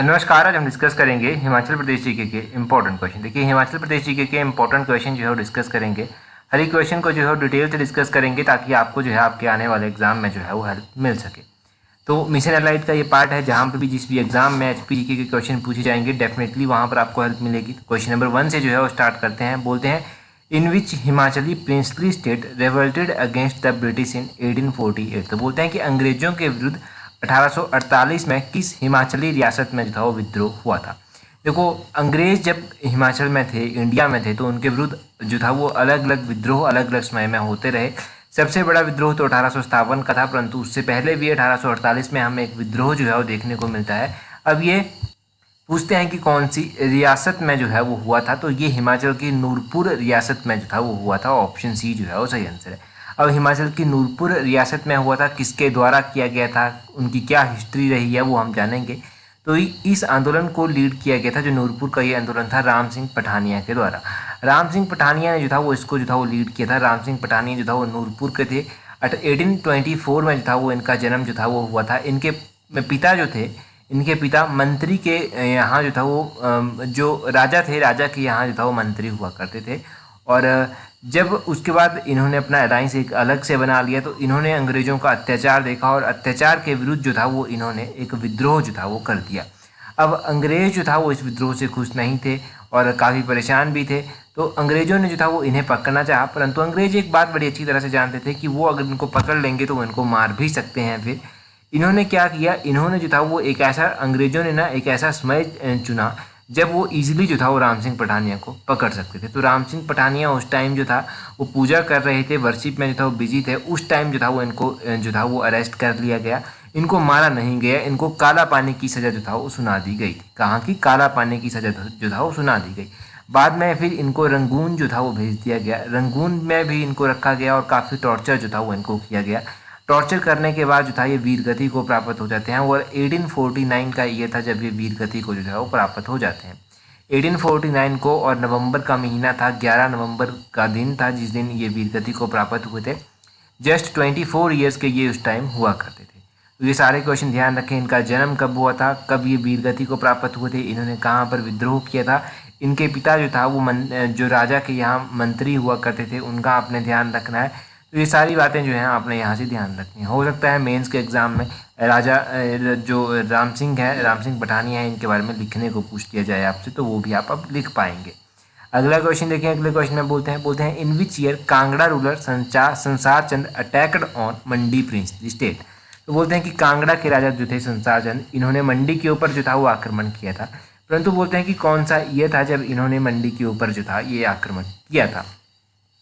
नमस्कार। आज हम डिस्कस करेंगे हिमाचल प्रदेश जीके के इंपॉर्टेंट क्वेश्चन। देखिए, हिमाचल प्रदेश जीके के इंपॉर्टेंट क्वेश्चन जो है वो डिस्कस करेंगे। हर एक क्वेश्चन को जो है डिटेल से डिस्कस करेंगे ताकि आपको जो है आपके आने वाले एग्जाम में जो है वो हेल्प मिल सके। तो मिशन एलाइट का ये पार्ट है जहाँ पर भी जिस भी एग्जाम में एचपी जीके के क्वेश्चन पूछे जाएंगे डेफिनेटली वहाँ पर आपको हेल्प मिलेगी। क्वेश्चन नंबर 1 से जो है वो स्टार्ट करते हैं। बोलते हैं, in which Himachali princely state revolted against the British in 1848। तो बोलते हैं कि अंग्रेजों के विरुद्ध 1848 में किस हिमाचली रियासत में जो था वो विद्रोह हुआ था। देखो, अंग्रेज जब हिमाचल में थे, इंडिया में थे, तो उनके विरुद्ध जो था वो अलग अलग विद्रोह अलग अलग समय में होते रहे। सबसे बड़ा विद्रोह तो 1857 का था, परंतु उससे पहले भी 1848 में हमें एक विद्रोह जो है वो देखने को मिलता है। अब ये पूछते हैं कि कौन सी रियासत में जो है वो हुआ था, तो ये हिमाचल की नूरपुर रियासत में जो था वो हुआ था। ऑप्शन सी जो है वो सही आंसर है। अब हिमाचल की नूरपुर रियासत में हुआ था, किसके द्वारा किया गया था, उनकी क्या हिस्ट्री रही है वो हम जानेंगे। तो इस आंदोलन को लीड किया गया था, जो नूरपुर का ये आंदोलन था, राम सिंह पठानिया के द्वारा। राम सिंह पठानिया ने जो था वो इसको जो था वो लीड किया था। राम सिंह पठानिया जो था वो नूरपुर के थे। 1824 में जो था वो इनका जन्म जो था वो हुआ था। इनके पिता जो थे, इनके पिता मंत्री के यहाँ जो था वो जो राजा थे, राजा के यहाँ जो था वो मंत्री हुआ करते थे। और जब उसके बाद इन्होंने अपना अलायंस एक अलग से बना लिया, तो इन्होंने अंग्रेजों का अत्याचार देखा और अत्याचार के विरुद्ध जो था वो इन्होंने एक विद्रोह जो था वो कर दिया। अब अंग्रेज जो था वो इस विद्रोह से खुश नहीं थे और काफ़ी परेशान भी थे। तो अंग्रेजों ने जो था वो इन्हें पकड़ना चाहा, परंतु अंग्रेज एक बात बड़ी अच्छी तरह से जानते थे कि वो अगर इनको पकड़ लेंगे तो वो इनको मार भी सकते हैं। फिर इन्होंने क्या किया, इन्होंने जो था वो एक ऐसा, अंग्रेजों ने ना एक ऐसा समय चुना जब वो इजीली जो था वो राम सिंह पठानिया को पकड़ सकते थे। तो राम सिंह पठानिया उस टाइम जो था वो पूजा कर रहे थे, वर्शिप में जो था वो बिजी थे। उस टाइम जो था वो इनको जो था वो अरेस्ट कर लिया गया। इनको मारा नहीं गया, इनको काला पानी की सज़ा जो था वो सुना दी गई थी। कहाँ की? काला पानी की सज़ा जो था वो सुना दी गई। बाद में फिर इनको रंगून जो था वो भेज दिया गया। रंगून में भी इनको रखा गया और काफ़ी टॉर्चर जो था वो इनको किया गया। टॉर्चर करने के बाद जो था ये वीर गति को प्राप्त हो जाते हैं और 1849 का ईयर था जब ये वीर गति को जो है वो प्राप्त हो जाते हैं। 1849 को, और नवंबर का महीना था, 11 नवंबर का दिन था जिस दिन ये वीर गति को प्राप्त हुए थे। जस्ट 24 ईयर्स के ये उस टाइम हुआ करते थे। तो ये सारे क्वेश्चन ध्यान रखें। इनका जन्म कब हुआ था, कब ये वीर गति को प्राप्त हुए थे, इन्होंने कहाँ पर विद्रोह किया था, इनके पिता जो था वो जो राजा के यहाँ मंत्री हुआ करते थे, उनका आपने ध्यान रखना है। तो ये सारी बातें जो हैं आपने यहाँ से ध्यान रखनी है। हो सकता है मेंस के एग्जाम में राजा जो राम सिंह है, राम सिंह पठानिया है, इनके बारे में लिखने को पूछ दिया जाए आपसे, तो वो भी आप अब लिख पाएंगे। अगला क्वेश्चन देखिए। अगले क्वेश्चन में बोलते हैं in which year Kangra ruler Sansar Chand attacked on Mandi princely state. तो बोलते हैं कि कांगड़ा के राजा जो थे संसार चंद, इन्होंने मंडी के ऊपर जो था वो आक्रमण किया था। परंतु बोलते हैं कि कौन सा ईयर था जब इन्होंने मंडी के ऊपर जो था ये आक्रमण किया था।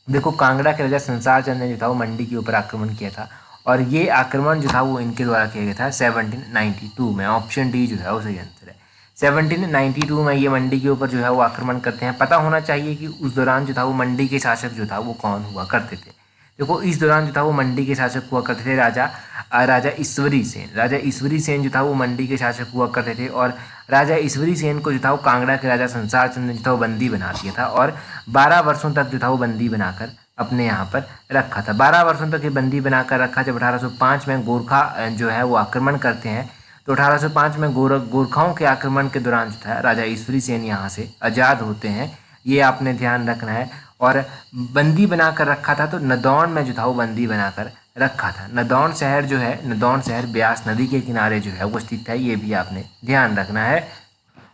देखो, कांगड़ा के राजा संसार चंद ने जो था वो मंडी के ऊपर आक्रमण किया था और ये आक्रमण जो था वो इनके द्वारा किया गया था 1792 में। ऑप्शन डी जो है वो सही आंसर है। 1792 में ये मंडी के ऊपर जो है वो आक्रमण करते हैं। पता होना चाहिए कि उस दौरान जो था वो मंडी के शासक जो था वो कौन हुआ करते थे। देखो, इस दौरान जो था वो मंडी के शासक हुआ करते थे राजा ईश्वरी सेन। राजा ईश्वरी सेन जो था वो मंडी के शासक हुआ करते थे और राजा ईश्वरी सेन को जो था वो कांगड़ा के राजा संसार चंद ने जो था वो बंदी बना दिया था और 12 वर्षों तक जो था वो बंदी बनाकर अपने यहाँ पर रखा था। 12 वर्षों तक ये बंदी बनाकर रखा। जब 1805 में गोरखा जो है वो आक्रमण करते हैं, तो 1805 में गोरखाओं के आक्रमण के दौरान जो था राजा ईश्वरी सेन यहाँ से आज़ाद होते हैं। ये आपने ध्यान रखना है। और बंदी बनाकर रखा था, तो नदौन में जो था वो बंदी बनाकर रखा था। नदौन शहर जो है, नदौन शहर ब्यास नदी के किनारे जो है वो स्थित है। ये भी आपने ध्यान रखना है।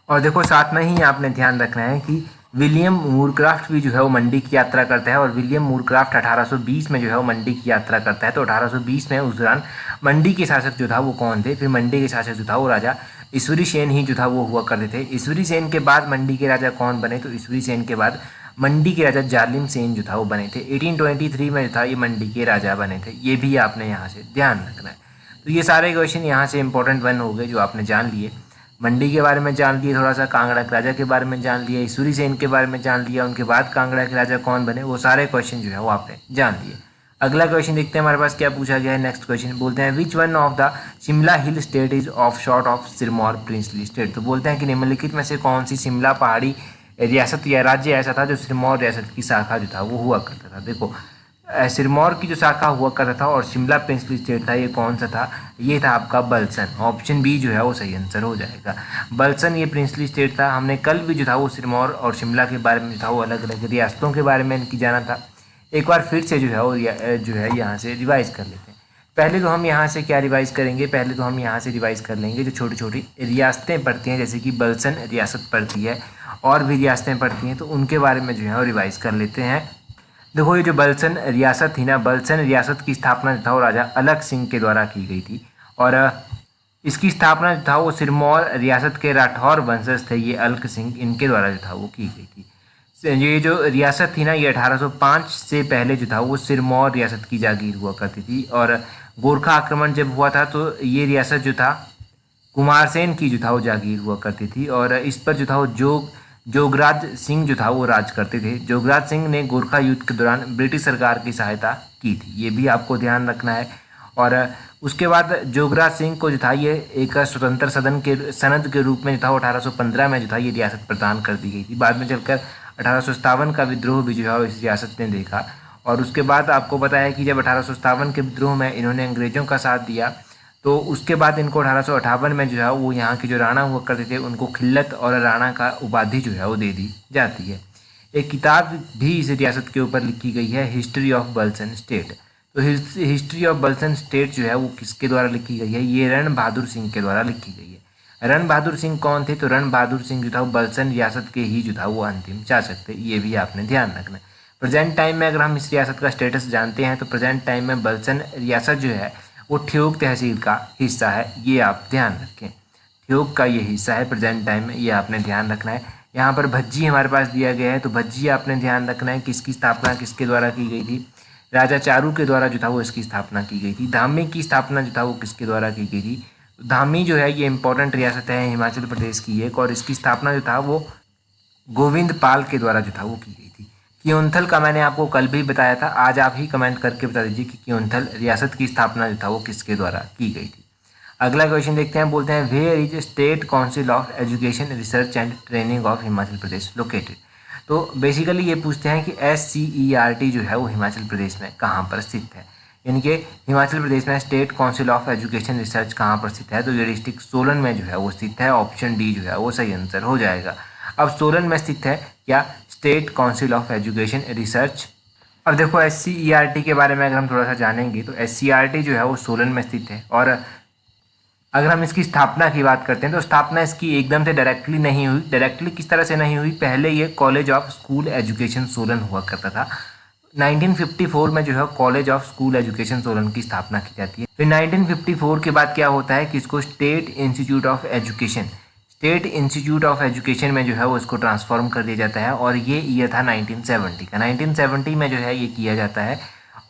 और देखो, साथ में ही आपने ध्यान रखना है कि विलियम मूरक्राफ्ट भी जो है वो मंडी की यात्रा करता है और विलियम मूरक्राफ्ट 1820 में जो है वो मंडी की यात्रा करता है। तो 1820 में उस दौरान मंडी के शासक जो था वो कौन थे? फिर मंडी के शासक जो था वो राजा ईश्वरी सेन ही जो था वो हुआ करते थे। ईश्वरी सेन के बाद मंडी के राजा कौन बने? तो ईश्वरी सेन के बाद मंडी के राजा जालिम सेन जो था वो बने थे। 1823 में जो था ये मंडी के राजा बने थे। ये भी आपने यहाँ से ध्यान रखना है। तो ये सारे क्वेश्चन यहाँ से इंपॉर्टेंट वन हो गए जो आपने जान लिए। मंडी के बारे में जान लिए, थोड़ा सा कांगड़ा के राजा के बारे में जान लिया, ईश्वरी सेन के बारे में जान लिया, उनके बाद कांगड़ा के राजा कौन बने, वो सारे क्वेश्चन जो है वो आपने जान लिए। अगला क्वेश्चन देखते हैं हमारे पास क्या पूछा गया है। नेक्स्ट क्वेश्चन बोलते हैं which one of the Shimla hill state is of short of Sirmaur princely state. तो बोलते हैं कि निम्नलिखित में से कौन सी शिमला पहाड़ी रियासत या राज्य ऐसा था जो सिरमौर रियासत की शाखा जो था वो हुआ करता था। देखो, सिरमौर की जो शाखा हुआ करता था और शिमला प्रिंसली स्टेट था, ये कौन सा था? ये था आपका बलसन। ऑप्शन बी जो है वो सही आंसर हो जाएगा। बलसन ये प्रिंसली स्टेट था। हमने कल भी जो था वो सिरमौर और शिमला के बारे में जो था वो अलग अलग रियासतों के बारे में इनकी जाना था। एक बार फिर से जो है वो जो है यहाँ से रिवाइज कर लेते हैं। पहले तो हम यहाँ से क्या रिवाइज करेंगे, पहले तो हम यहाँ से रिवाइज कर लेंगे जो छोटी छोटी रियासतें पड़ती हैं, जैसे कि बलसन रियासत पड़ती है और भी रियासतें पड़ती हैं, तो उनके बारे में जो है वो रिवाइज कर लेते हैं। देखो ये जो बलसन रियासत थी ना, बलसन रियासत की स्थापना जो था वो राजा अलग सिंह के द्वारा की गई थी और इसकी स्थापना जो था वो सिरमौर रियासत के राठौर वंशज थे, ये अलग सिंह, इनके द्वारा जो था वो की गई थी। ये जो रियासत थी ना, ये 1805 से पहले जो था वो सिरमौर रियासत की जागीर हुआ करती थी और गोरखा आक्रमण जब हुआ था तो ये रियासत जो था कुमारसेन की जो था वो जागीर हुआ करती थी और इस पर जो था वो जोगराज सिंह जो था वो राज करते थे। जोगराज सिंह ने गोरखा युद्ध के दौरान ब्रिटिश सरकार की सहायता की थी, ये भी आपको ध्यान रखना है। और उसके बाद जोगराज सिंह को जो था ये एक स्वतंत्र सनद के रूप में जो था 1815 में जो था ये रियासत प्रदान कर दी गई थी। बाद में चलकर 1857 का विद्रोह भी जो है इस रियासत ने देखा और उसके बाद आपको पता है कि जब 1857 के विद्रोह में इन्होंने अंग्रेज़ों का साथ दिया तो उसके बाद इनको 1858 में जो है वो यहाँ के जो राणा हुआ करते थे उनको खिल्लत और राणा का उपाधि जो है वो दे दी जाती है। एक किताब भी इस रियासत के ऊपर लिखी गई है, हिस्ट्री ऑफ बलसन स्टेट। तो हिस्ट्री ऑफ बलसन स्टेट जो है वो किसके द्वारा लिखी गई है? ये रण बहादुर सिंह के द्वारा लिखी गई है। रण बहादुर सिंह कौन थे? तो रण बहादुर सिंह जो था वो बलसन रियासत के ही जो था वो अंतिम शासक थे, ये भी आपने ध्यान रखना है। प्रेजेंट टाइम में अगर हम इस रियासत का स्टेटस जानते हैं तो प्रेजेंट टाइम में बलसन रियासत जो है वो ठियोग तहसील का हिस्सा है, ये आप ध्यान रखें। ठियोग का ये हिस्सा है प्रेजेंट टाइम में, ये आपने ध्यान रखना है। यहाँ पर भज्जी हमारे पास दिया गया है, तो भज्जी आपने ध्यान रखना है किसकी स्थापना किसके द्वारा की गई थी? राजा चारू के द्वारा जो था वो इसकी स्थापना की गई थी। धामी की स्थापना जो था वो किसके द्वारा की गई थी? धामी जो है ये इंपॉर्टेंट रियासत है हिमाचल प्रदेश की एक, और इसकी स्थापना जो था वो गोविंद पाल के द्वारा जो था वो की गई थी। कियोंथल का मैंने आपको कल भी बताया था, आज आप ही कमेंट करके बता दीजिए कि कियोंथल रियासत की स्थापना जो था वो किसके द्वारा की गई थी। अगला क्वेश्चन देखते हैं, बोलते हैं where is state council of education research and training of Himachal Pradesh located. तो बेसिकली ये पूछते हैं कि SCERT जो है वो हिमाचल प्रदेश में कहाँ पर स्थित है, यानी कि हिमाचल प्रदेश में state council of education research कहाँ पर स्थित है? तो ये डिस्ट्रिक्ट सोलन में जो है वो स्थित है। ऑप्शन डी जो है वो सही आंसर हो जाएगा। अब सोलन में स्थित है क्या state council of education research. अब देखो SCERT के बारे में अगर हम थोड़ा सा जानेंगे तो SCERT जो है वो सोलन में स्थित है और अगर हम इसकी स्थापना की बात करते हैं तो स्थापना इसकी एकदम से डायरेक्टली नहीं हुई। डायरेक्टली किस तरह से नहीं हुई? पहले ये college of school education Solan हुआ करता था। 1954 में जो है college of school education Solan की स्थापना की जाती है। फिर 1954 के बाद क्या होता है कि इसको स्टेट इंस्टीट्यूट ऑफ एजुकेशन में जो है वो इसको ट्रांसफॉर्म कर दिया जाता है और ये ईयर था 1970 का। 1970 में जो है ये किया जाता है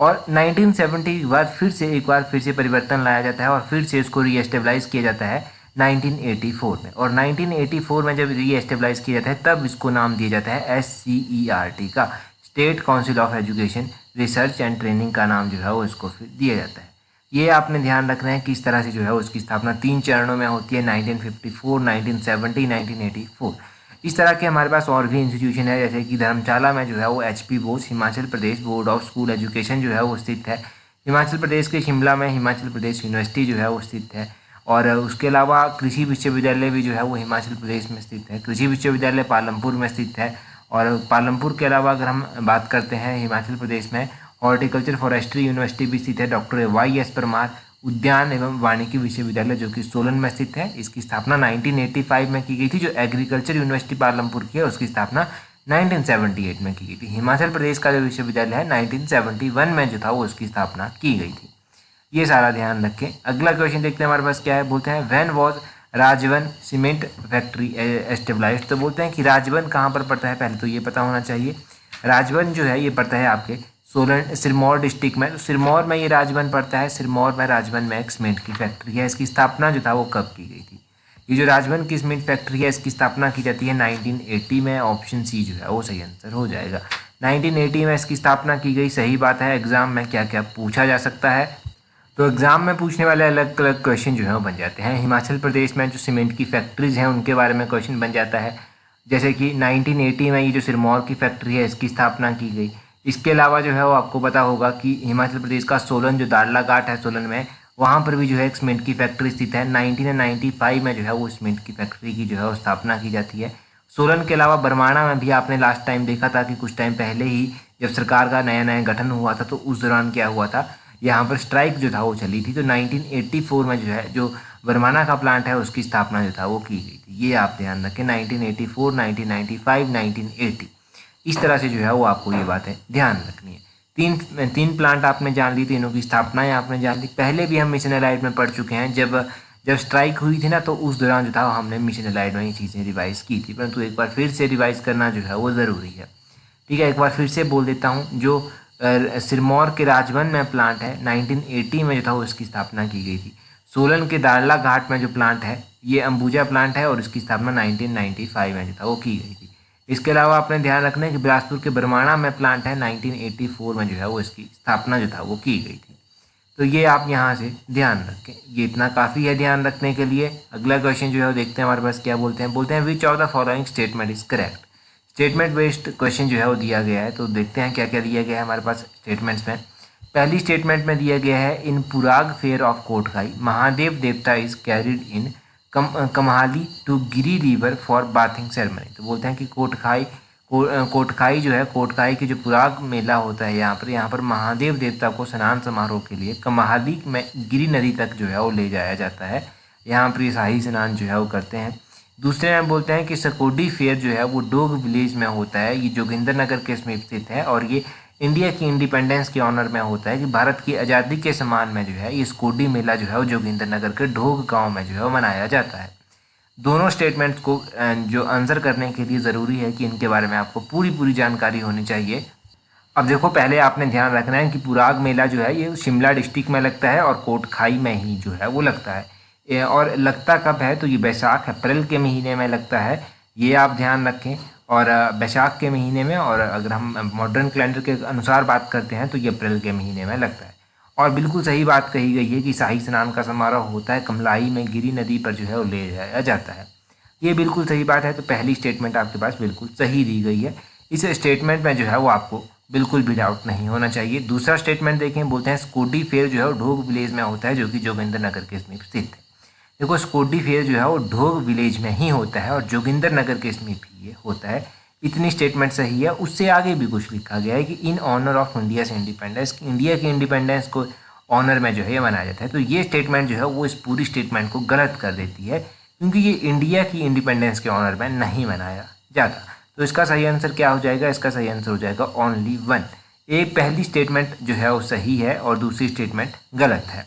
और 1970 के बाद एक बार फिर से परिवर्तन लाया जाता है और फिर से इसको रीएस्टेब्लाइज किया जाता है 1984 में। और 1984 में जब रीएस्टेब्लाइज किया जाता है तब इसको नाम दिया जाता है SCERT का, state council of education research and training का नाम जो है वो इसको फिर दिया जाता है। ये आपने ध्यान रखना है कि इस तरह से जो है उसकी स्थापना 3 चरणों में होती है, 1954, 1970, 1984। इस तरह के हमारे पास और भी इंस्टीट्यूशन है, जैसे कि धर्मशाला में जो है वो HP Bose Himachal Pradesh board of school education जो है वो स्थित है। हिमाचल प्रदेश के शिमला में हिमाचल प्रदेश यूनिवर्सिटी जो है वो स्थित है और उसके अलावा कृषि विश्वविद्यालय भी जो है वो हिमाचल प्रदेश में स्थित है। कृषि विश्वविद्यालय पालमपुर में स्थित है और पालमपुर के अलावा अगर हम बात करते हैं हिमाचल प्रदेश में हॉर्टिकल्चर फॉरेस्ट्री यूनिवर्सिटी भी स्थित है। डॉक्टर YS परमार उद्यान एवं वानिकी विश्वविद्यालय जो कि सोलन में स्थित है, इसकी स्थापना 1985 में की गई थी। जो एग्रीकल्चर यूनिवर्सिटी पालमपुर की है उसकी स्थापना 1978 में की गई थी। हिमाचल प्रदेश का जो विश्वविद्यालय है 1971 में जो था वो उसकी स्थापना की गई थी। ये सारा ध्यान रखें। अगला क्वेश्चन देखते हैं हमारे पास क्या है, बोलते हैं when was Rajvan cement factory एस्टेब्लाइज्ड। तो बोलते हैं कि राजवन कहाँ पर पड़ता है, पहले तो ये पता होना चाहिए। राजवन जो है ये पड़ता है आपके सोलन सिरमौर डिस्ट्रिक्ट में, तो सिरमौर में ये राजवन पड़ता है। सिरमौर में राजवन में एक सीमेंट की फैक्ट्री है। इसकी स्थापना जो था वो कब की गई थी? ये जो राजवन की सीमेंट फैक्ट्री है इसकी स्थापना की जाती है 1980 में। ऑप्शन सी जो है वो सही आंसर हो जाएगा। 1980 में इसकी स्थापना की गई, सही बात है। एग्जाम में क्या क्या पूछा जा सकता है, तो एग्जाम में पूछने वाले अलग अलग क्वेश्चन जो है वो बन जाते हैं। हिमाचल प्रदेश में जो सीमेंट की फैक्ट्रीज हैं उनके बारे में क्वेश्चन बन जाता है, जैसे कि 1980 में ये जो सिरमौर की फैक्ट्री है इसकी स्थापना की गई। इसके अलावा जो है वो आपको पता होगा कि हिमाचल प्रदेश का सोलन जो दाड़ला घाट है सोलन में, वहाँ पर भी जो है एक सीमेंट की फैक्ट्री स्थित है। 1995 में जो है वो सीमेंट की फैक्ट्री की जो है वो स्थापना की जाती है। सोलन के अलावा बरमाणा में भी आपने लास्ट टाइम देखा था कि कुछ टाइम पहले ही जब सरकार का नया नया गठन हुआ था तो उस दौरान क्या हुआ था, यहाँ पर स्ट्राइक जो था वो चली थी। तो 1984 में जो है जो बरमाणा का प्लांट है उसकी स्थापना जो था वो की गई थी। ये आप ध्यान रखें, 1984, 1995, 1980, इस तरह से जो है वो आपको ये बातें ध्यान रखनी है। तीन प्लांट आपने जान ली, तीनों की स्थापनाएं आपने जान ली। पहले भी हम मिशन एलाइड में पढ़ चुके हैं, जब स्ट्राइक हुई थी ना तो उस दौरान जो था हमने मिशन एलाइड में ये चीज़ें रिवाइज की थी, परंतु एक बार फिर से रिवाइज करना जो है वो ज़रूरी है। ठीक है, एक बार फिर से बोल देता हूँ। जो सिरमौर के राजवन में प्लांट है 1980 में जो था वो इसकी स्थापना की गई थी। सोलन के दाड़ला घाट में जो प्लांट है ये अंबुजा प्लांट है और इसकी स्थापना 1995 में जो था वो की गई थी। इसके अलावा आपने ध्यान रखना है कि बिलासपुर के बरमाणा में प्लांट है 1984 में जो है वो इसकी स्थापना जो था वो की गई थी। तो ये आप यहाँ से ध्यान रखें, ये इतना काफ़ी है ध्यान रखने के लिए। अगला क्वेश्चन जो है वो देखते हैं हमारे पास क्या बोलते हैं which of the following statement is correct. Statement based question जो है वो दिया गया है, तो देखते हैं क्या क्या दिया गया है हमारे पास स्टेटमेंट्स में। पहली स्टेटमेंट में दिया गया है इन पुराग फेयर ऑफ कोटखाई महादेव देवता is carried in Kamhali to Giri river for bathing ceremony. तो बोलते हैं कि कोटखाई जो है, कोटखाई की जो पुराग मेला होता है यहाँ पर महादेव देवता को स्नान समारोह के लिए कमहाली में गिरी नदी तक जो है वो ले जाया जाता है। यहाँ पर ये शाही स्नान जो है वो करते हैं। दूसरे में बोलते हैं कि सकोडी फेयर जो है वो डोग विलेज में होता है, ये जोगिंदर नगर के समीप स्थित है और ये इंडिया की इंडिपेंडेंस के ऑनर में होता है कि भारत की आज़ादी के सम्मान में जो है ये स्कोडी मेला जो है वो जोगिंदर नगर के ढोग गांव में जो है वो मनाया जाता है। दोनों स्टेटमेंट्स को जो आंसर करने के लिए ज़रूरी है कि इनके बारे में आपको पूरी जानकारी होनी चाहिए। अब देखो, पहले आपने ध्यान रखना है कि पुराग मेला जो है ये शिमला डिस्ट्रिक्ट में लगता है और कोटखाई में ही जो है वो लगता है। और लगता कब है, तो ये बैसाख अप्रैल के महीने में लगता है, ये आप ध्यान रखें। और बैसाख के महीने में, और अगर हम मॉडर्न कैलेंडर के अनुसार बात करते हैं तो ये अप्रैल के महीने में लगता है। और बिल्कुल सही बात कही गई है कि शाही स्नान का समारोह होता है कमलाई में गिरी नदी पर जो है वो ले जाया जाता है। ये बिल्कुल सही बात है। तो पहली स्टेटमेंट आपके पास बिल्कुल सही दी गई है। इस स्टेटमेंट में जो है वो आपको बिल्कुल भी डाउट नहीं होना चाहिए। दूसरा स्टेटमेंट देखें, बोलते हैं स्कोडी फेयर जो है वो ढोग विलेज में होता है जो कि जोगिंदर नगर के समीप स्थित है। देखो, स्कोडी फेयर जो है वो ढोग विलेज में ही होता है और जोगिंदर नगर के समीप ही ये होता है। इतनी स्टेटमेंट सही है। उससे आगे भी कुछ लिखा गया है कि इन ऑनर ऑफ इंडिया से इंडिपेंडेंस, इंडिया के इंडिपेंडेंस को ऑनर में जो है ये मनाया जाता है। तो ये स्टेटमेंट जो है वो इस पूरी स्टेटमेंट को गलत कर देती है, क्योंकि ये इंडिया की इंडिपेंडेंस के ऑनर में नहीं मनाया जाता। तो इसका सही आंसर क्या हो जाएगा? इसका सही आंसर हो जाएगा ओनली वन। एक पहली स्टेटमेंट जो है वो सही है और दूसरी स्टेटमेंट गलत है।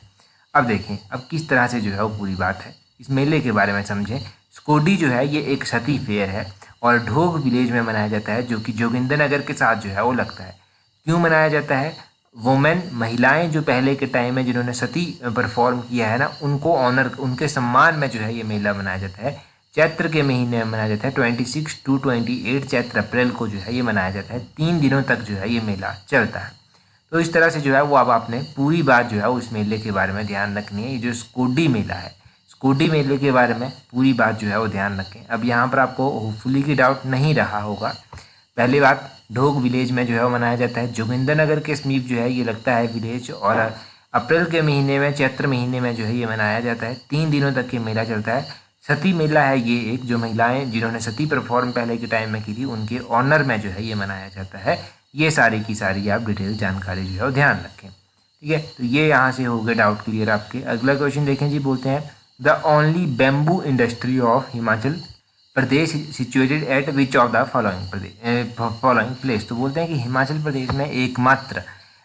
अब देखें, अब किस तरह से जो है वो पूरी बात है, इस मेले के बारे में समझें। स्कोडी जो है ये एक सती फेयर है और ढोग विलेज में मनाया जाता है जो कि जोगिंदर नगर के साथ जो है वो लगता है। क्यों मनाया जाता है? वुमेन, महिलाएं जो पहले के टाइम में जिन्होंने सती परफॉर्म किया है ना, उनको ऑनर, उनके सम्मान में जो है ये मेला मनाया जाता है। चैत्र के महीने में मनाया जाता है। 26 to 28 चैत्र अप्रैल को जो है ये मनाया जाता है। 3 दिनों तक जो है ये मेला चलता है। तो इस तरह से जो है वो अब आपने पूरी बात जो है उस मेले के बारे में ध्यान रखनी है। ये जो स्कोडी मेला है, स्कोडी मेले के बारे में पूरी बात जो है वो ध्यान रखें। अब यहाँ पर आपको होपफुली की डाउट नहीं रहा होगा। पहली बात, ढोग विलेज में जो है वो मनाया जाता है। जोगिंदर नगर के समीप जो है ये लगता है विलेज, और अप्रैल के महीने में, चैत्र महीने में जो है ये मनाया जाता है। 3 दिनों तक ये मेला चलता है। सती मेला है ये एक, जो महिलाएं जिन्होंने सती परफॉर्म पहले के टाइम में की थी उनके ऑनर में जो है ये मनाया जाता है। ये सारी की सारी आप डिटेल जानकारी जो है वो ध्यान रखें। ठीक है, तो ये यहाँ से हो गए डाउट क्लियर आपके। अगला क्वेश्चन देखें जी, बोलते हैं the only bamboo industry of Himachal Pradesh situated at which of the following place. तो बोलते हैं कि हिमाचल प्रदेश में एकमात्र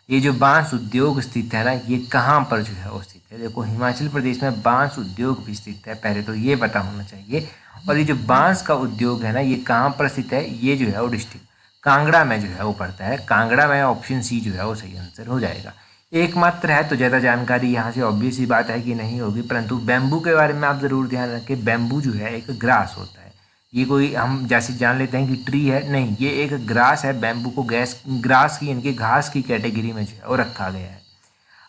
ये जो बांस उद्योग स्थित है ना, ये कहाँ पर जो है वो स्थित है। देखो, हिमाचल प्रदेश में बांस उद्योग भी स्थित है, पहले तो ये पता होना चाहिए। और ये जो बांस का उद्योग है ना, ये कहाँ पर स्थित है? ये जो है वो डिस्ट्रिक्ट कांगड़ा में जो है वो पड़ता है। कांगड़ा में ऑप्शन सी जो है वो सही आंसर हो जाएगा। एकमात्र है तो ज़्यादा जानकारी यहाँ से ऑब्वियस ही बात है कि नहीं होगी, परंतु बैम्बू के बारे में आप ज़रूर ध्यान रखें। बैम्बू जो है एक ग्रास होता है। ये कोई हम जैसे जान लेते हैं कि ट्री है, नहीं, ये एक ग्रास है। बैम्बू को ग्रास की, इनके घास की कैटेगरी में जो है वो रखा गया है।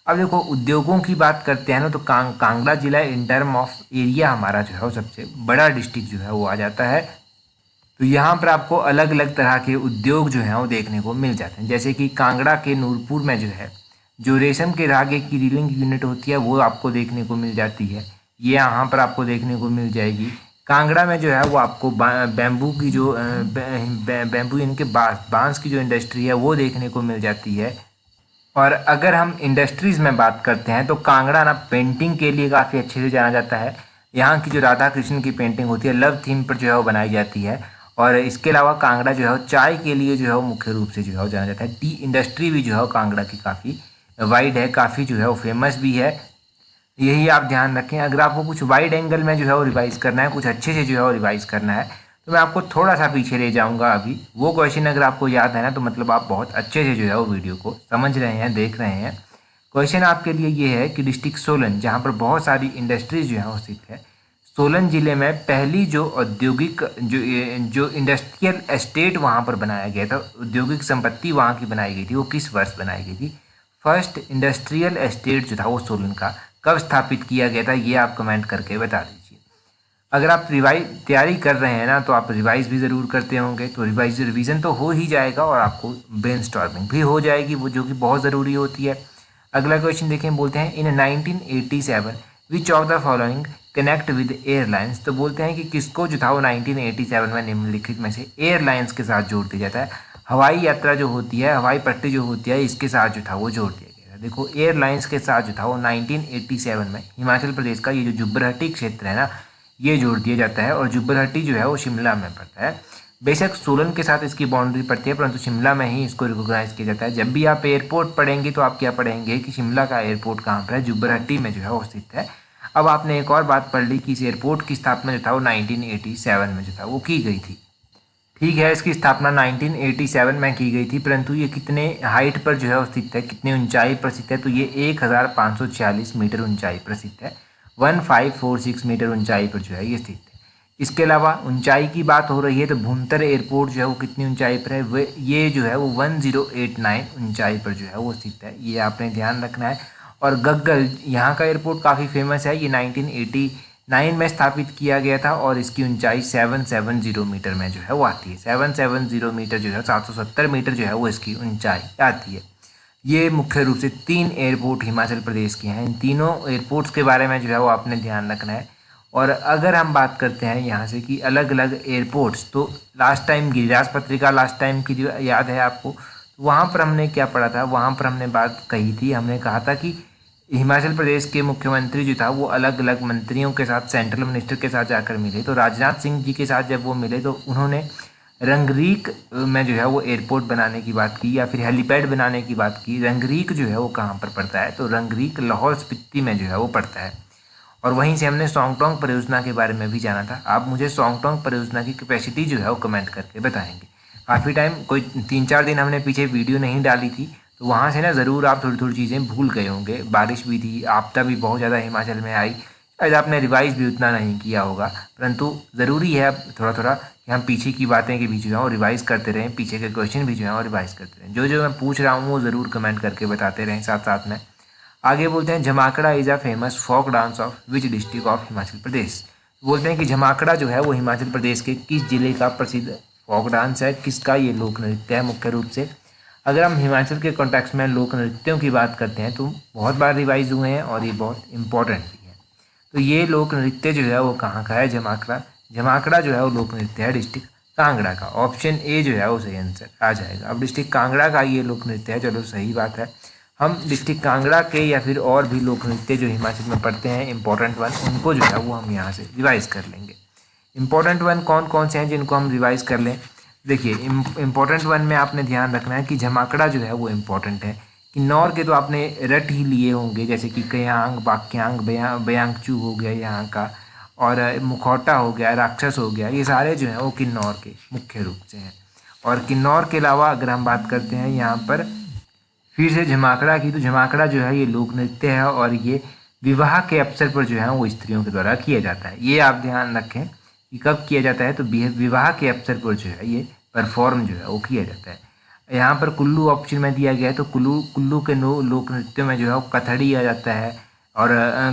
अब देखो, उद्योगों की बात करते हैं ना, तो कांगड़ा जिला इन टर्म ऑफ एरिया हमारा जो है वो सबसे बड़ा डिस्ट्रिक्ट जो है वो आ जाता है। तो यहाँ पर आपको अलग अलग तरह के उद्योग जो हैं वो देखने को मिल जाते हैं, जैसे कि कांगड़ा के नूरपुर में जो है जो रेशम के धागे की रीलिंग यूनिट होती है वो आपको देखने को मिल जाती है, ये यहाँ पर आपको देखने को मिल जाएगी। कांगड़ा में जो है वो आपको बैम्बू की जो बैम्बू इनके बांस की जो इंडस्ट्री है वो देखने को मिल जाती है। और अगर हम इंडस्ट्रीज़ में बात करते हैं तो कांगड़ा ना पेंटिंग के लिए काफ़ी अच्छे से जाना जाता है। यहाँ की जो राधा कृष्ण की पेंटिंग होती है लव थीम पर जो है वो बनाई जाती है। और इसके अलावा कांगड़ा जो है वो चाय के लिए जो है वो मुख्य रूप से जो है वो जाना जाता है। टी इंडस्ट्री भी जो है वो कांगड़ा की काफ़ी वाइड है, काफ़ी जो है वो फेमस भी है। यही आप ध्यान रखें। अगर आपको कुछ वाइड एंगल में जो है वो रिवाइज़ करना है, कुछ अच्छे से जो है वो रिवाइज़ करना है, तो मैं आपको थोड़ा सा पीछे ले जाऊंगा अभी। वो क्वेश्चन अगर आपको याद है ना तो मतलब आप बहुत अच्छे से जो है वो वीडियो को समझ रहे हैं, देख रहे हैं। क्वेश्चन आपके लिए ये है कि डिस्ट्रिक्ट सोलन, जहाँ पर बहुत सारी इंडस्ट्रीज जो है वो स्थित है, सोलन जिले में पहली जो औद्योगिक जो इंडस्ट्रियल एस्टेट वहाँ पर बनाया गया था, औद्योगिक संपत्ति वहाँ की बनाई गई थी, वो किस वर्ष बनाई गई थी? फर्स्ट इंडस्ट्रियल एस्टेट जो था वो सोलन का कब स्थापित किया गया था, ये आप कमेंट करके बता दीजिए। अगर आप तैयारी कर रहे हैं ना तो आप रिवाइज भी ज़रूर करते होंगे, तो रिवीजन तो हो ही जाएगा और आपको ब्रेनस्टॉर्मिंग भी हो जाएगी, वो जो कि बहुत ज़रूरी होती है। अगला क्वेश्चन देखें, बोलते हैं इन 1987 which of the following connect with airlines. तो बोलते हैं कि किसको जो था वो 1987 में निम्नलिखित में से एयरलाइंस के साथ जोड़ दिया जाता है। हवाई यात्रा जो होती है, हवाई पट्टी जो होती है, इसके साथ जो था वो जोड़ दिया गया था। देखो एयरलाइंस के साथ जो था वो 1987 में हिमाचल प्रदेश का ये जो जुब्बरहट्टी क्षेत्र है ना, ये जोड़ दिया जाता है। और जुब्बरहट्टी जो है वो शिमला में पड़ता है। बेशक सोलन के साथ इसकी बाउंड्री पड़ती है, परंतु शिमला में ही इसको रिकॉग्नाइज किया जाता है। जब भी आप एयरपोर्ट पढ़ेंगे तो आप क्या पढ़ेंगे कि शिमला का एयरपोर्ट कहाँ पर है, जुब्बरहट्टी में जो है वो स्थित है। अब आपने एक और बात पढ़ ली कि इस एयरपोर्ट की स्थापना जो था वो 1987 में जो था वो की गई थी। ठीक है, इसकी स्थापना 1987 में की गई थी, परंतु ये कितने हाइट पर जो है वो स्थित है, कितने ऊंचाई पर स्थित है? तो ये 1546 मीटर ऊंचाई पर स्थित है। 1546 मीटर ऊंचाई पर जो है ये स्थित है। इसके अलावा ऊंचाई की बात हो रही है तो भुंतर एयरपोर्ट जो है वो कितनी ऊंचाई पर है? ये जो है वो 1089 ऊंचाई पर जो है वो स्थित है, ये आपने ध्यान रखना है। और गग्गल यहाँ का एयरपोर्ट काफ़ी फेमस है, ये 1989 में स्थापित किया गया था और इसकी ऊंचाई 770 मीटर में जो है वो आती है। 770 मीटर जो है 770 मीटर जो है वो इसकी ऊंचाई आती है। ये मुख्य रूप से 3 एयरपोर्ट हिमाचल प्रदेश के हैं। इन तीनों एयरपोर्ट्स के बारे में जो है वो आपने ध्यान रखना है। और अगर हम बात करते हैं यहाँ से कि अलग अलग एयरपोर्ट्स, तो लास्ट टाइम गिरिराज पत्रिका लास्ट टाइम की जो याद है आपको, तो वहाँ पर हमने क्या पढ़ा था? वहाँ पर हमने बात कही थी, हमने कहा था कि हिमाचल प्रदेश के मुख्यमंत्री जो था वो अलग अलग मंत्रियों के साथ, सेंट्रल मिनिस्टर के साथ जाकर मिले। तो राजनाथ सिंह जी के साथ जब वो मिले तो उन्होंने रंगरीक में जो है वो एयरपोर्ट बनाने की बात की या फिर हेलीपैड बनाने की बात की। रंगरीक जो है वो कहाँ पर पड़ता है? तो रंगरीक लाहौल स्पीति में जो है वो पड़ता है। और वहीं से हमने सॉन्गटोंग परियोजना के बारे में भी जाना था। आप मुझे सॉन्गटोंग परियोजना की कैपेसिटी जो है वो कमेंट करके बताएंगे। काफ़ी टाइम, कोई 3-4 दिन हमने पीछे वीडियो नहीं डाली थी, तो वहाँ से ना ज़रूर आप थोड़ी थोड़ी चीज़ें भूल गए होंगे। बारिश भी थी, आपदा भी बहुत ज़्यादा हिमाचल में आई, शायद आपने रिवाइज़ भी उतना नहीं किया होगा, परंतु ज़रूरी है अब थोड़ा थोड़ा कि हम पीछे की बातें के भी जो है वो रिवाइज़ करते रहें, पीछे के क्वेश्चन भी जो है वो रिवाइज़ करते रहें। जो जो मैं पूछ रहा हूँ वो ज़रूर कमेंट करके बताते रहें साथ साथ में। आगे बोलते हैं Jhamakda is a famous folk dance of which district of Himachal Pradesh. बोलते हैं कि झमाकड़ा जो है वो हिमाचल प्रदेश के किस जिले का प्रसिद्ध फोक डांस है, किसका ये लोक नृत्य है मुख्य रूप से। अगर हम हिमाचल के कॉन्टेक्स्ट में लोक नृत्यों की बात करते हैं तो बहुत बार रिवाइज हुए हैं और ये बहुत इंपॉर्टेंट भी है। तो ये लोक नृत्य जो है वो कहाँ का है? झमाकड़ा। झमाकड़ा जो है वो लोक नृत्य है डिस्ट्रिक्ट कांगड़ा का। ऑप्शन ए जो है वो सही आंसर आ जाएगा। अब डिस्ट्रिक्ट कांगड़ा का ये लोक नृत्य है, चलो सही बात है। हम डिस्ट्रिक्ट कांगड़ा के या फिर और भी लोक नृत्य जो हिमाचल में पढ़ते हैं इंपॉर्टेंट वन, उनको जो है वो हम यहाँ से रिवाइज़ कर लेंगे। इंपॉर्टेंट वन कौन कौन से हैं जिनको हम रिवाइज़ कर लें? देखिए इम्पोर्टेंट वन में आपने ध्यान रखना है कि झमाकड़ा जो है वो इम्पोर्टेंट है। किन्नौर के तो आपने रट ही लिए होंगे, जैसे कि कयांग, बाक्यांग, बयांगचू हो गया यहाँ का, और मुखौटा हो गया, राक्षस हो गया, ये सारे जो हैं वो किन्नौर के मुख्य रूप से हैं। और किन्नौर के अलावा अगर हम बात करते हैं यहाँ पर फिर से झमाकड़ा की, तो झमाकड़ा जो है ये लोक नृत्य है और ये विवाह के अवसर पर जो है वो स्त्रियों के द्वारा किया जाता है। ये आप ध्यान रखें कि कब किया जाता है, तो विवाह के अवसर पर जो है ये परफॉर्म जो है वो किया जाता है। यहाँ पर कुल्लू ऑप्शन में दिया गया है, तो कुल्लू के लोक नृत्यों में जो है वो कथड़ी आ जाता है, और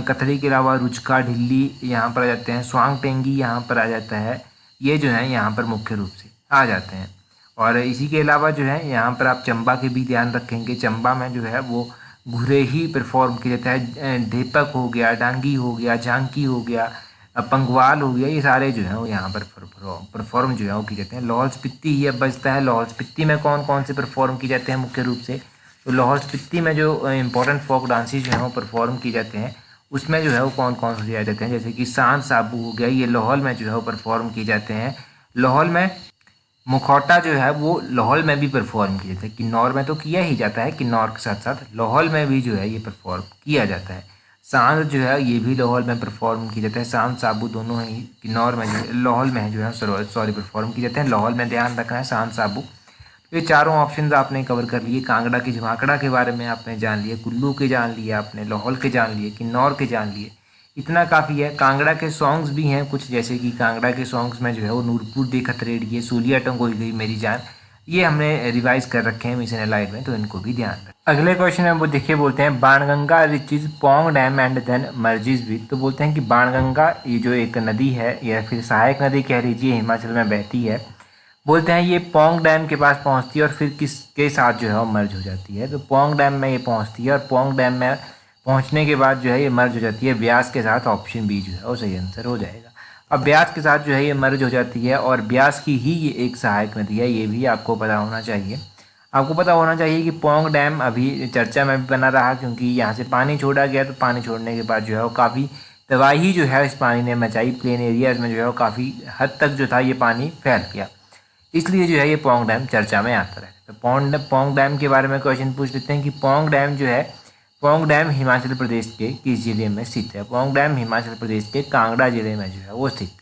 कथड़ी के अलावा रुचका, ढिल्ली यहाँ पर आ जाते हैं, स्वांग टेंगी यहाँ पर आ जाता है, ये जो है यहाँ पर मुख्य रूप से आ जाते हैं। और इसी के अलावा जो है यहाँ पर आप चंबा के भी ध्यान रखेंगे। चंबा में जो है वो घुरे ही परफॉर्म किया जाता है। ढेपक हो गया, डांगी हो गया, झांकी हो गया, पंगवाल हो गया, ये सारे जो है वो यहाँ पर परफॉर्म जो है वो किए जाते हैं। लाहौल स्पीति ही अब बचता है। लाहौल स्पीति में कौन कौन से परफॉर्म किए जाते हैं मुख्य रूप से? तो लाहौल स्पीति में जो इंपॉर्टेंट फोक डांसेज जो है वो परफॉर्म किए जाते हैं, उसमें जो है वो कौन कौन से दिए जाते हैं, जैसे कि सांड साबू हो गया, ये लाहौल में जो है वो परफॉर्म किए जाते हैं। लाहौल में मुखौटा जो है वो लाहौल में भी परफॉर्म किया जाता है। किन्नौर में तो किया ही जाता है, किन्नौर के साथ साथ लाहौल में भी जो है ये परफॉर्म किया जाता है। सांड जो है ये भी लाहौल में परफॉर्म किया जाता है। सांड साबू दोनों ही किन्नौर में जो लाहौल में जो है सॉरी परफॉर्म किए जाते हैं। लाहौल में ध्यान रखना है सांड साबू। ये चारों ऑप्शंस आपने कवर कर लिए। कांगड़ा की झमाकड़ा के बारे में आपने जान लिया, कुल्लू के जान लिए आपने, लाहौल के जान लिए, किन्नौर के जान लिए, इतना काफ़ी है। कांगड़ा के सॉन्ग्स भी हैं कुछ, जैसे कि कांगड़ा के सॉन्ग्स में जो है वो नूरपुर देखत रेडिए, सूलिया टंगोई गई मेरी जान, ये हमने रिवाइज कर रखे हैं मिशन एलाइड में, तो इनको भी ध्यान रखें। अगले क्वेश्चन में वो देखिए बोलते हैं Banganga reaches Pong dam and then merges with. तो बोलते हैं कि बाणगंगा ये जो एक नदी है या फिर सहायक नदी कह लीजिए, हिमाचल में बहती है। बोलते हैं ये पोंग डैम के पास पहुंचती है और फिर किसके साथ जो है वो मर्ज हो जाती है। तो पोंग डैम में ये पहुंचती है और पोंग डैम में पहुंचने के बाद जो है ये मर्ज हो जाती है ब्यास के साथ। ऑप्शन बी जो है वो सही आंसर हो जाएगा। अब ब्यास के साथ जो है ये मर्ज हो जाती है और ब्यास की ही ये एक सहायक नदी है, ये भी आपको पता होना चाहिए। आपको पता होना चाहिए कि पोंग डैम अभी चर्चा में भी बना रहा, क्योंकि यहाँ से पानी छोड़ा गया, तो पानी छोड़ने के बाद जो है वो काफ़ी तबाही जो है इस पानी ने मचाई। प्लेन एरियाज़ में जो है वो काफ़ी हद तक जो था ये पानी फैल गया, इसलिए जो है ये पोंग डैम चर्चा में आता है। तो पोंग डैम के बारे में क्वेश्चन पूछ लेते हैं कि पोंग डैम जो है, पोंग डैम हिमाचल प्रदेश के किस जिले में स्थित है? पोंग डैम हिमाचल प्रदेश के कांगड़ा जिले में जो है वो स्थित है।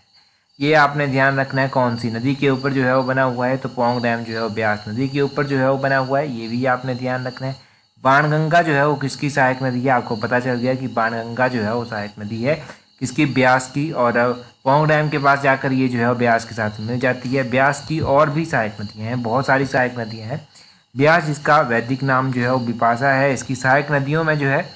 ये आपने ध्यान रखना है कौन सी नदी के ऊपर जो है वो बना हुआ है। तो पोंग डैम जो है वो ब्यास नदी के ऊपर जो है वो बना हुआ है, ये भी आपने ध्यान रखना है। बाणगंगा जो है वो किसकी सहायक नदी है? आपको पता चल गया कि बाणगंगा जो है वो सहायक नदी है किसकी? ब्यास की। और पोंग डैम के पास जाकर ये जो है वो ब्यास के साथ मिल जाती है। ब्यास की और भी सहायक नदियाँ हैं, बहुत सारी सहायक नदियाँ हैं। ब्यास जिसका वैदिक नाम जो है वो बिपाशा है, इसकी सहायक नदियों में जो है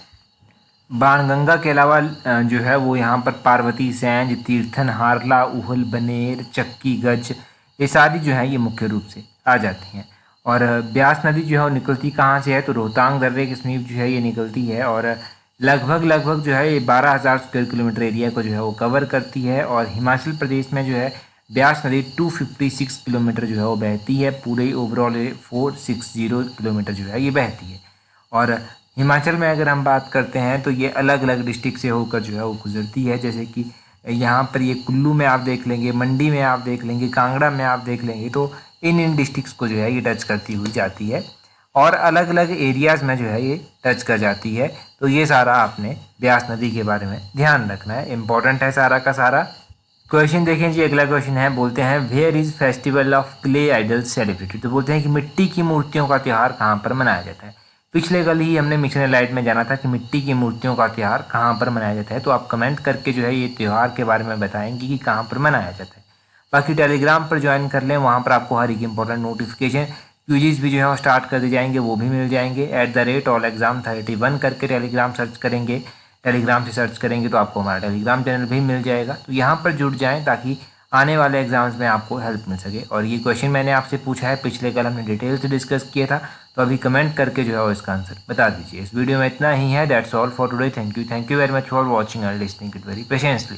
बाणगंगा के अलावा जो है वो यहाँ पर पार्वती, सैंज, तीर्थन, हारला, उहल, बनेर, चक्की, गज, ये सारी जो है ये मुख्य रूप से आ जाती हैं। और ब्यास नदी जो है वो निकलती कहाँ से है? तो रोहतांग दर्रे के समीप जो है ये निकलती है और लगभग जो है ये 12,000 स्क्वायर किलोमीटर एरिया को जो है वो कवर करती है। और हिमाचल प्रदेश में जो है ब्यास नदी 256 किलोमीटर जो है वो बहती है। पूरे ओवरऑल 460 किलोमीटर जो है ये बहती है। और हिमाचल में अगर हम बात करते हैं तो ये अलग अलग डिस्ट्रिक्ट से होकर जो है वो गुजरती है, जैसे कि यहाँ पर ये कुल्लू में आप देख लेंगे, मंडी में आप देख लेंगे, कांगड़ा में आप देख लेंगे, तो इन डिस्ट्रिक्ट्स को जो है ये टच करती हुई जाती है और अलग अलग एरियाज़ में जो है ये टच कर जाती है। तो ये सारा आपने ब्यास नदी के बारे में ध्यान रखना है, इंपॉर्टेंट है सारा का सारा। क्वेश्चन देखें जी, अगला क्वेश्चन है, बोलते हैं where is festival of clay idols celebrated. तो बोलते हैं कि मिट्टी की मूर्तियों का त्यौहार कहाँ पर मनाया जाता है। पिछले कल ही हमने मिशन एलाइड में जाना था कि मिट्टी की मूर्तियों का त्यौहार कहाँ पर मनाया जाता है, तो आप कमेंट करके जो है ये त्यौहार के बारे में बताएंगे कि कहाँ पर मनाया जाता है। बाकी टेलीग्राम पर ज्वाइन कर लें, वहाँ पर आपको हर एक इंपॉर्टेंट नोटिफिकेशन, क्यूजीज भी जो है वो स्टार्ट कर दिए जाएंगे, वो भी मिल जाएंगे। @allexam31 करके टेलीग्राम सर्च करेंगे, टेलीग्राम से सर्च करेंगे तो आपको हमारा टेलीग्राम चैनल भी मिल जाएगा। तो यहाँ पर जुड़ जाएं ताकि आने वाले एग्जाम्स में आपको हेल्प मिल सके। और ये क्वेश्चन मैंने आपसे पूछा है, पिछले कल हमने डिटेल से डिस्कस किया था, तो अभी कमेंट करके जो है वो इसका आंसर बता दीजिए। इस वीडियो में इतना ही है। That's all for today. Thank you very much for watching and listening it very patiently.